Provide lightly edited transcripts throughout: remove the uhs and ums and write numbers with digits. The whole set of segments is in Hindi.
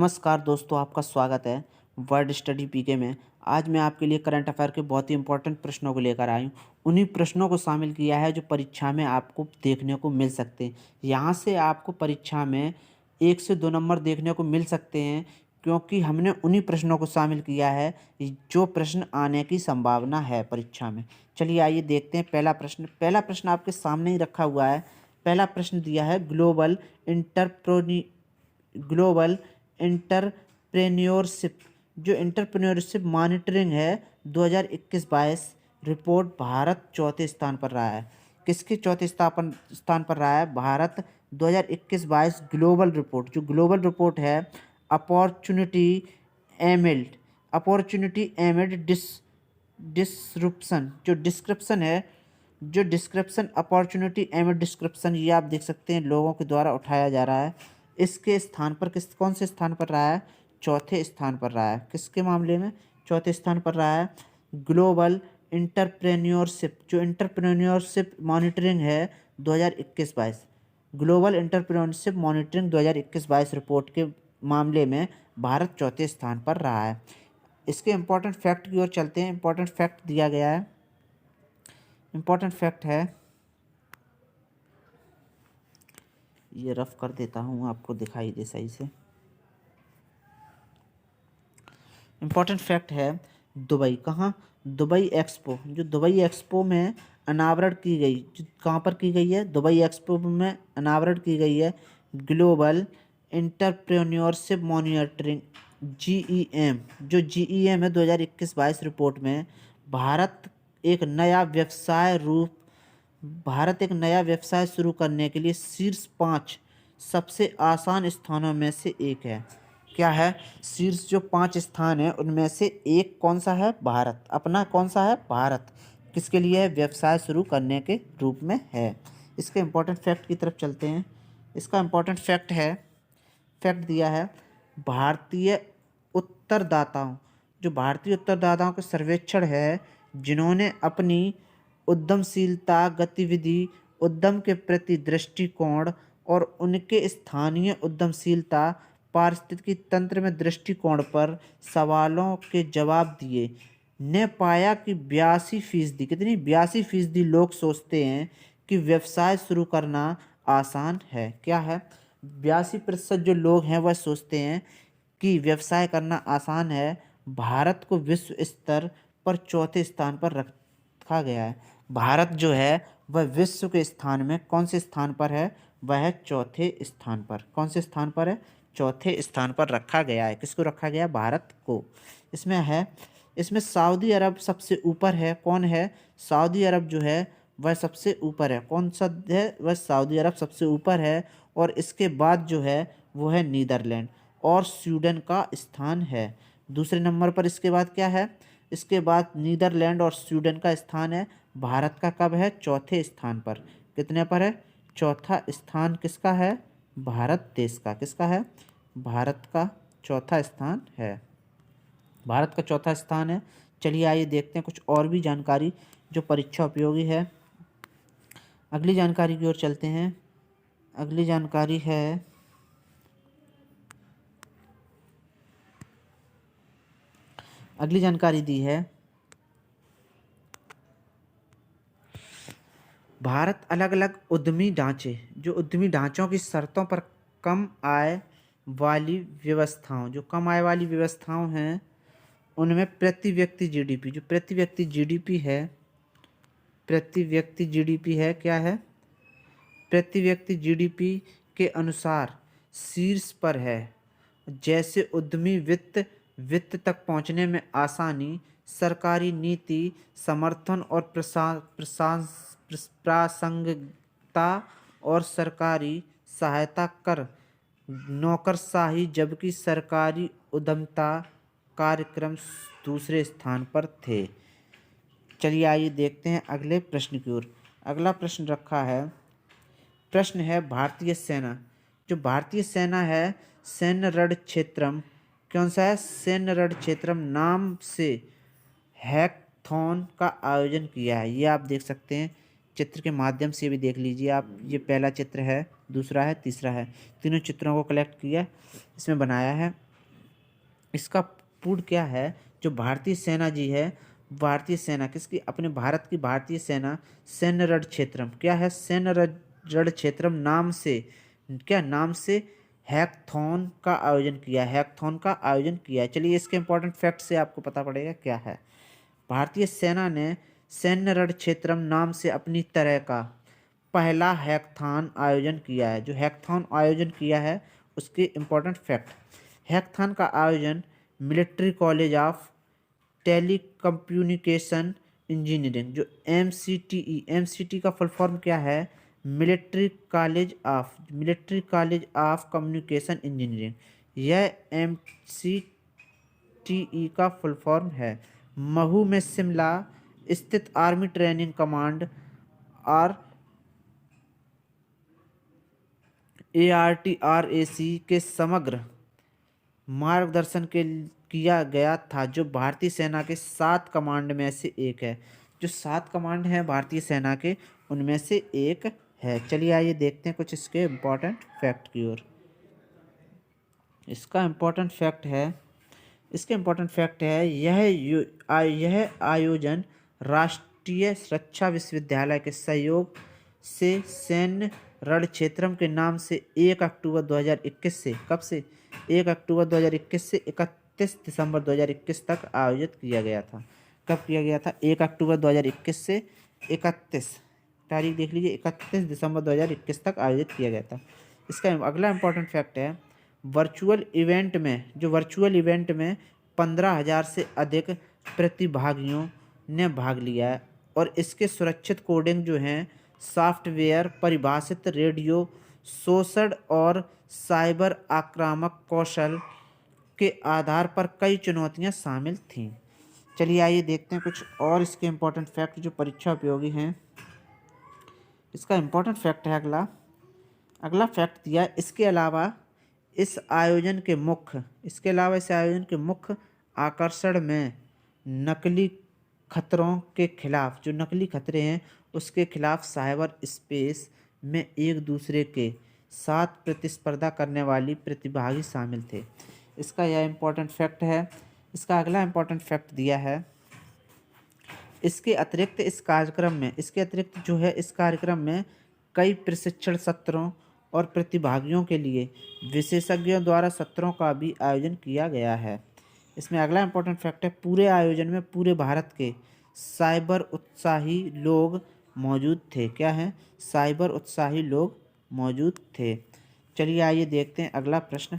नमस्कार दोस्तों, आपका स्वागत है वर्ड स्टडी पीके में। आज मैं आपके लिए करंट अफेयर के बहुत ही इंपॉर्टेंट प्रश्नों को लेकर आई हूँ। उन्हीं प्रश्नों को शामिल किया है जो परीक्षा में आपको देखने को मिल सकते हैं। यहाँ से आपको परीक्षा में 1 से 2 नंबर देखने को मिल सकते हैं, क्योंकि हमने उन्हीं प्रश्नों को शामिल किया है जो प्रश्न आने की संभावना है परीक्षा में। चलिए आइए देखते हैं पहला प्रश्न आपके सामने ही रखा हुआ है। पहला प्रश्न दिया है ग्लोबल एंटरप्रेन्योरशिप जो एंटरप्रेन्योरशिप मॉनिटरिंग है 2021-22 रिपोर्ट भारत चौथे स्थान पर रहा है। किसके चौथे स्थान पर रहा है? भारत 2021-22 ग्लोबल रिपोर्ट है अपॉर्चुनिटी एमिड डिसरप्शन जो डिस्क्रिप्शन अपॉर्चुनिटी एमिड डिस्क्रिप्शन, ये आप देख सकते हैं लोगों के द्वारा उठाया जा रहा है। इसके स्थान पर कौन से स्थान पर रहा है? चौथे स्थान पर रहा है। किसके मामले में चौथे स्थान पर रहा है? ग्लोबल एंटरप्रेन्योरशिप मॉनिटरिंग है 2021-22। ग्लोबल एंटरप्रेन्योरशिप मॉनिटरिंग 2021-22 रिपोर्ट के मामले में भारत चौथे स्थान पर रहा है। इसके इम्पोर्टेंट फैक्ट की ओर चलते हैं। इम्पोर्टेंट फैक्ट दिया गया है। इम्पोर्टेंट फैक्ट है, ये रफ कर देता हूँ आपको दिखाई दे सही से। इम्पोर्टेंट फैक्ट है दुबई। कहाँ? दुबई एक्सपो में अनावरण की गई। कहाँ पर की गई है? दुबई एक्सपो में अनावरण की गई है ग्लोबल एंटरप्रेन्योरशिप मॉनिटरिंग GEM। जो GEM है 2021-22 रिपोर्ट में भारत एक नया व्यवसाय शुरू करने के लिए शीर्ष 5 सबसे आसान स्थानों में से एक है। क्या है? शीर्ष जो 5 स्थान है उनमें से एक कौन सा है? भारत। अपना कौन सा है? भारत। किसके लिए है? व्यवसाय शुरू करने के रूप में है। इसके इम्पोर्टेंट फैक्ट की तरफ चलते हैं। इसका इम्पोर्टेंट फैक्ट दिया है भारतीय उत्तरदाताओं के सर्वेक्षण है, जिन्होंने अपनी उद्यमशीलता गतिविधि, उद्यम के प्रति दृष्टिकोण और उनके स्थानीय उद्यमशीलता पारिस्थितिकी तंत्र में दृष्टिकोण पर सवालों के जवाब दिए, ने पाया कि 82% कितनी 82% लोग सोचते हैं कि व्यवसाय शुरू करना आसान है। क्या है? 82% जो लोग हैं वह सोचते हैं कि व्यवसाय करना आसान है। भारत को विश्व स्तर पर चौथे स्थान पर रखा गया है। भारत जो है वह विश्व के स्थान में कौन से स्थान पर है? वह है चौथे स्थान पर। कौन से स्थान पर है? चौथे स्थान पर रखा गया है। किसको रखा गया? भारत को। इसमें सऊदी अरब सबसे ऊपर है। कौन है? सऊदी अरब जो है वह सबसे ऊपर है। कौन सा है? वह सऊदी अरब सबसे ऊपर है। और इसके बाद जो है वो है नीदरलैंड और स्वीडन का स्थान है दूसरे नंबर पर। इसके बाद क्या है? इसके बाद नीदरलैंड और स्वीडन का स्थान है। भारत का कब है? चौथे स्थान पर। कितने पर है? चौथा स्थान किसका है? भारत देश का। किसका है? भारत का चौथा स्थान है। भारत का चौथा स्थान है। चलिए आइए देखते हैं कुछ और भी जानकारी जो परीक्षा उपयोगी है। अगली जानकारी की ओर चलते हैं। अगली जानकारी दी है भारत अलग अलग उद्यमी ढांचों की शर्तों पर कम आय वाली व्यवस्थाओं हैं उनमें प्रति व्यक्ति जीडीपी है। क्या है? प्रति व्यक्ति जीडीपी के अनुसार शीर्ष पर है, जैसे उद्यमी वित्त तक पहुंचने में आसानी, सरकारी नीति समर्थन और प्रासंगिकता और सरकारी सहायता कर नौकरशाही, जबकि सरकारी उद्यमिता कार्यक्रम दूसरे स्थान पर थे। चलिए आइए देखते हैं अगले प्रश्न की ओर। अगला प्रश्न है भारतीय सेना। जो भारतीय सेना है सैन्य रण क्षेत्रम, कौन सा है? सैन्य रण क्षेत्रम नाम से हैकथॉन का आयोजन किया है। ये आप देख सकते हैं चित्र के माध्यम से भी देख लीजिए आप। ये पहला चित्र है, दूसरा है, तीसरा है। तीनों चित्रों को कलेक्ट किया, इसमें बनाया है। इसका पूर्ण क्या है? जो भारतीय सेना जी है, भारतीय सेना किसकी? अपने भारत की भारतीय सेना सैन्य रण क्षेत्रम, क्या है? सैन्य रण क्षेत्रम नाम से, क्या नाम से हैकथॉन का आयोजन किया है, हैकथॉन का आयोजन किया है। चलिए इसके इंपॉर्टेंट फैक्ट से आपको पता पड़ेगा क्या है। भारतीय सेना ने सैन्य रण क्षेत्रम नाम से अपनी तरह का पहला हैकथॉन आयोजन किया है। जो हैकथॉन आयोजन किया है उसके इम्पोर्टेंट फैक्ट। हैकथॉन का आयोजन military college of telecommunication engineering, जो एमसीटी का फुल फॉर्म क्या है? Military college of communication engineering, यह एमसीटीई का फुल फॉर्म है। महू में शिमला स्थित आर्मी ट्रेनिंग कमांड और ARTRAC के समग्र मार्गदर्शन के किया गया था, जो भारतीय सेना के 7 कमांड में से एक है। जो 7 कमांड हैं भारतीय सेना के, उनमें से एक है। चलिए आइए देखते हैं कुछ इसके इम्पोर्टेंट फैक्ट की ओर। इसका इम्पोर्टेंट फैक्ट है, इसके इम्पोर्टेंट फैक्ट है यह आयोजन राष्ट्रीय रक्षा विश्वविद्यालय के सहयोग से सैन्य रण क्षेत्रम के नाम से 1 अक्टूबर 2021 से, कब से? 1 अक्टूबर 2021 से 31 दिसंबर 2021 तक आयोजित किया गया था। कब किया गया था? 1 अक्टूबर 2021 से 31 तारीख देख लीजिए, 31 दिसंबर 2021 तक आयोजित किया गया था। इसका अगला इम्पोर्टेंट फैक्ट है, वर्चुअल इवेंट में 15,000 से अधिक प्रतिभागियों ने भाग लिया है और इसके सुरक्षित कोडिंग जो हैं सॉफ्टवेयर परिभाषित रेडियो शोषण और साइबर आक्रामक कौशल के आधार पर कई चुनौतियां शामिल थीं। चलिए आइए देखते हैं कुछ और इसके इम्पोर्टेंट फैक्ट जो परीक्षा उपयोगी हैं। इसका इम्पोर्टेंट फैक्ट है अगला फैक्ट दिया है, इसके अलावा इस आयोजन के मुख्य आकर्षण में नकली खतरों के खिलाफ, जो नकली खतरे हैं उसके खिलाफ साइबर स्पेस में एक दूसरे के साथ प्रतिस्पर्धा करने वाली प्रतिभागी शामिल थे। इसका यह इम्पोर्टेंट फैक्ट है। इसका अगला इम्पोर्टेंट फैक्ट दिया है, इसके अतिरिक्त इस कार्यक्रम में कई प्रशिक्षण सत्रों और प्रतिभागियों के लिए विशेषज्ञों द्वारा सत्रों का भी आयोजन किया गया है। इसमें अगला इम्पोर्टेंट फैक्ट है, पूरे आयोजन में पूरे भारत के साइबर उत्साही लोग मौजूद थे। क्या है? साइबर उत्साही लोग मौजूद थे। चलिए आइए देखते हैं अगला प्रश्न।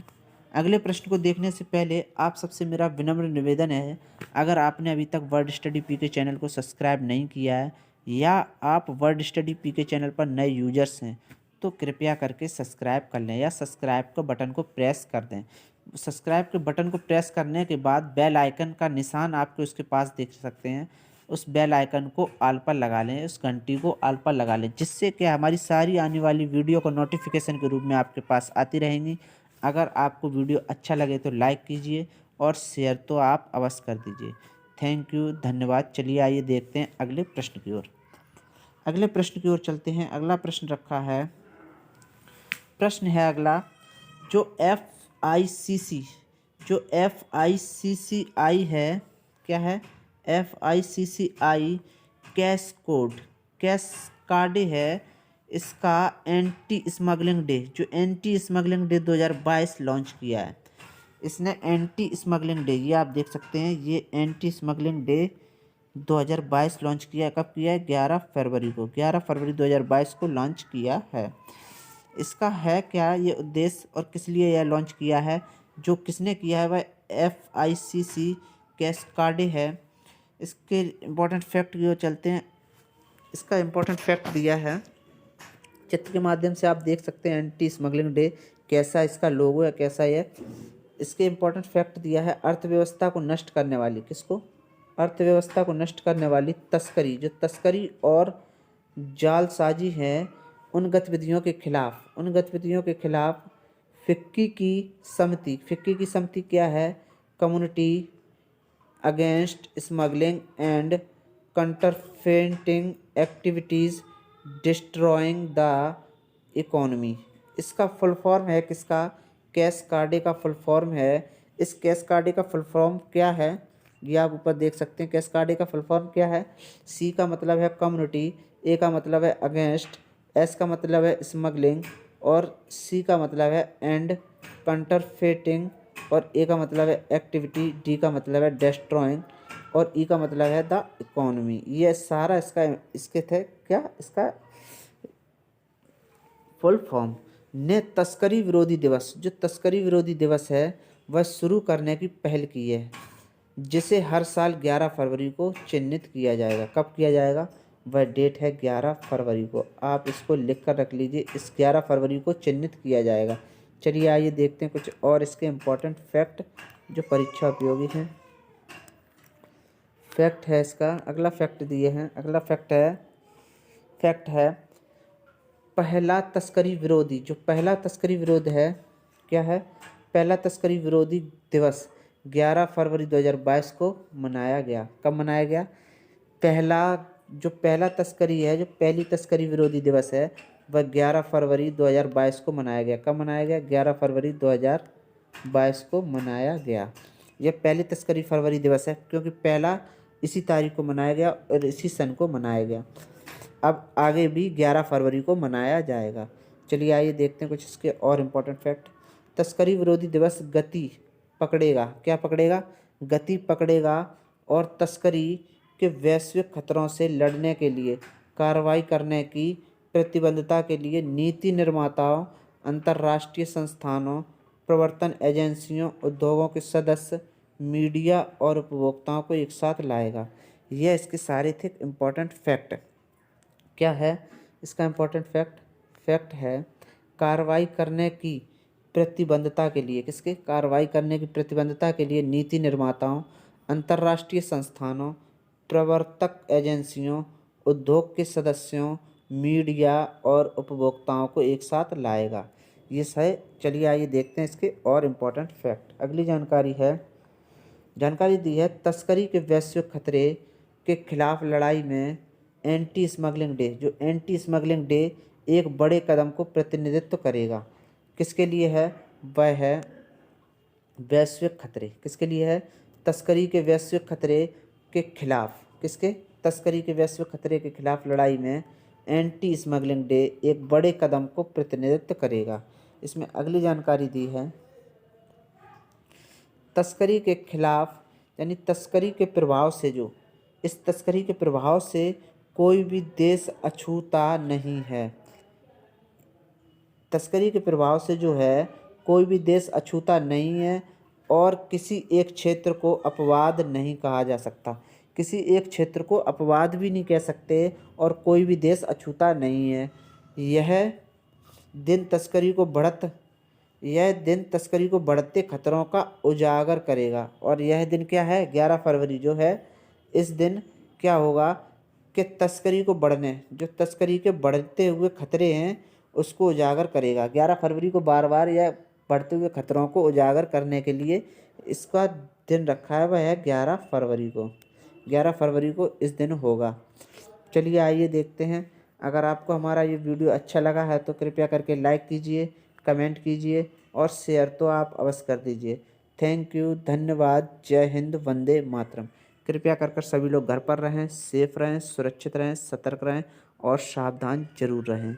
अगले प्रश्न को देखने से पहले आप सबसे मेरा विनम्र निवेदन है, अगर आपने अभी तक वर्ड स्टडी पीके चैनल को सब्सक्राइब नहीं किया है या आप वर्ड स्टडी पीके चैनल पर नए यूजर्स हैं तो कृपया करके सब्सक्राइब कर लें या सब्सक्राइब के बटन को प्रेस कर दें। सब्सक्राइब के बटन को प्रेस करने के बाद बेल आइकन का निशान आपके उसके पास देख सकते हैं, उस बेल आइकन को ऑल पर लगा लें, उस घंटी को ऑल पर लगा लें, जिससे कि हमारी सारी आने वाली वीडियो को नोटिफिकेशन के रूप में आपके पास आती रहेंगी। अगर आपको वीडियो अच्छा लगे तो लाइक कीजिए और शेयर तो आप अवश्य कर दीजिए। थैंक यू, धन्यवाद। चलिए आइए देखते हैं अगले प्रश्न की ओर। अगले प्रश्न की ओर चलते हैं। अगला प्रश्न रखा है, प्रश्न है अगला, जो FICCI है, क्या है? FICCI कैस्काडे है, इसका एंटी स्मगलिंग डे 2022 लॉन्च किया है। इसने एंटी स्मगलिंग डे, ये आप देख सकते हैं, ये एंटी स्मगलिंग डे 2022 लॉन्च किया है। कब किया है? 11 फरवरी 2022 को लॉन्च किया है। इसका है क्या ये उद्देश्य और किस लिए यह लॉन्च किया है? जो किसने किया है वह FICC कैस्काडे है। इसके इम्पोर्टेंट फैक्ट की ओर चलते हैं। इसका इम्पोर्टेंट फैक्ट दिया है, चित्र के माध्यम से आप देख सकते हैं एंटी स्मगलिंग डे कैसा इसका लोगो है, कैसा है। इसके इम्पोर्टेंट फैक्ट दिया है, अर्थव्यवस्था को नष्ट करने वाली, किसको? अर्थव्यवस्था को नष्ट करने वाली तस्करी, जो तस्करी और जालसाजी है, उन गतिविधियों के खिलाफ फिक्की की समिति क्या है? Community against smuggling and counterfeiting activities destroying the economy. इसका फुल फॉर्म है किसका? कैस्काडे का फुल फॉर्म है इस कैस्काडे का फुल फॉर्म क्या है, ये आप ऊपर देख सकते हैं। कैस्काडे का फुल फॉर्म क्या है? सी का मतलब है कम्युनिटी, ए का मतलब है अगेंस्ट, एस का मतलब है स्मगलिंग, और सी का मतलब है एंड कंटरफेटिंग, और ए का मतलब है एक्टिविटी, डी का मतलब है डिस्ट्रॉइंग, और ई का मतलब है द इकोनॉमी। ये सारा इसका इसके थे क्या, इसका फुल फॉर्म। ने तस्करी विरोधी दिवस, जो तस्करी विरोधी दिवस है वह शुरू करने की पहल की है, जिसे हर साल 11 फरवरी को चिन्हित किया जाएगा। कब किया जाएगा? वह डेट है 11 फरवरी को, आप इसको लिख कर रख लीजिए, इस 11 फरवरी को चिन्हित किया जाएगा। चलिए आइए देखते हैं कुछ और इसके इम्पोर्टेंट फैक्ट जो परीक्षा उपयोगी हैं। फैक्ट है इसका, अगला फैक्ट दिए हैं, अगला फैक्ट है पहला तस्करी विरोधी, जो पहला तस्करी विरोध है क्या है? पहला तस्करी विरोधी दिवस 11 फरवरी 2022 को मनाया गया। कब मनाया गया? पहला जो पहला तस्करी है, जो पहली तस्करी विरोधी दिवस है वह 11 फरवरी 2022 को मनाया गया। कब मनाया गया? 11 फरवरी 2022 को मनाया गया। यह पहली तस्करी फरवरी दिवस है क्योंकि पहला इसी तारीख को मनाया गया और इसी सन को मनाया गया। अब आगे भी 11 फरवरी को मनाया जाएगा। चलिए आइए देखते हैं कुछ इसके और इम्पोर्टेंट फैक्ट। तस्करी विरोधी दिवस गति पकड़ेगा, क्या पकड़ेगा? गति पकड़ेगा और तस्करी के वैश्विक खतरों से लड़ने के लिए कार्रवाई करने की प्रतिबद्धता के लिए नीति निर्माताओं, अंतर्राष्ट्रीय संस्थानों, प्रवर्तन एजेंसियों, उद्योगों के सदस्य, मीडिया और उपभोक्ताओं को एक साथ लाएगा। यह इसके सारे थे इम्पोर्टेंट फैक्ट। क्या है इसका इम्पोर्टेंट फैक्ट है कार्रवाई करने की प्रतिबद्धता के लिए, किसके? कार्रवाई करने की प्रतिबद्धता के लिए नीति निर्माताओं, अंतर्राष्ट्रीय संस्थानों, प्रवर्तक एजेंसियों, उद्योग के सदस्यों, मीडिया और उपभोक्ताओं को एक साथ लाएगा। ये है। चलिए आइए देखते हैं इसके और इम्पोर्टेंट फैक्ट। अगली जानकारी दी है तस्करी के वैश्विक खतरे के खिलाफ लड़ाई में एंटी स्मगलिंग डे, जो एंटी स्मगलिंग डे एक बड़े कदम को प्रतिनिधित्व करेगा। किसके लिए है? वह है वैश्विक खतरे। किसके लिए है? तस्करी के वैश्विक खतरे के खिलाफ। किसके? तस्करी के वैश्विक खतरे के खिलाफ लड़ाई में एंटी स्मगलिंग डे एक बड़े कदम को प्रतिनिधित्व करेगा। इसमें अगली जानकारी दी है तस्करी के खिलाफ, यानी तस्करी के प्रभाव से, जो इस तस्करी के प्रभाव से कोई भी देश अछूता नहीं है। तस्करी के प्रभाव से जो है कोई भी देश अछूता नहीं है और किसी एक क्षेत्र को अपवाद नहीं कहा जा सकता। किसी एक क्षेत्र को अपवाद भी नहीं कह सकते और कोई भी देश अछूता नहीं है। यह दिन तस्करी को बढ़ते खतरों का उजागर करेगा। और यह दिन क्या है? 11 फरवरी जो है, इस दिन क्या होगा कि जो तस्करी के बढ़ते हुए खतरे हैं उसको उजागर करेगा। 11 फरवरी को बार बार यह बढ़ते हुए खतरों को उजागर करने के लिए इसका दिन रखा है, वह है 11 फरवरी को। 11 फरवरी को इस दिन होगा। चलिए आइए देखते हैं। अगर आपको हमारा ये वीडियो अच्छा लगा है तो कृपया करके लाइक कीजिए, कमेंट कीजिए और शेयर तो आप अवश्य कर दीजिए। थैंक यू, धन्यवाद। जय हिंद, वंदे मातरम। कृपया कर सभी लोग घर पर रहें, सेफ रहें, सुरक्षित रहें, सतर्क रहें और सावधान जरूर रहें।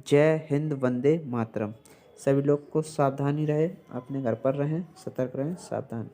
जय हिंद, वंदे मातरम। सभी लोग को सावधानी रहे, अपने घर पर रहें, सतर्क रहें, सावधान।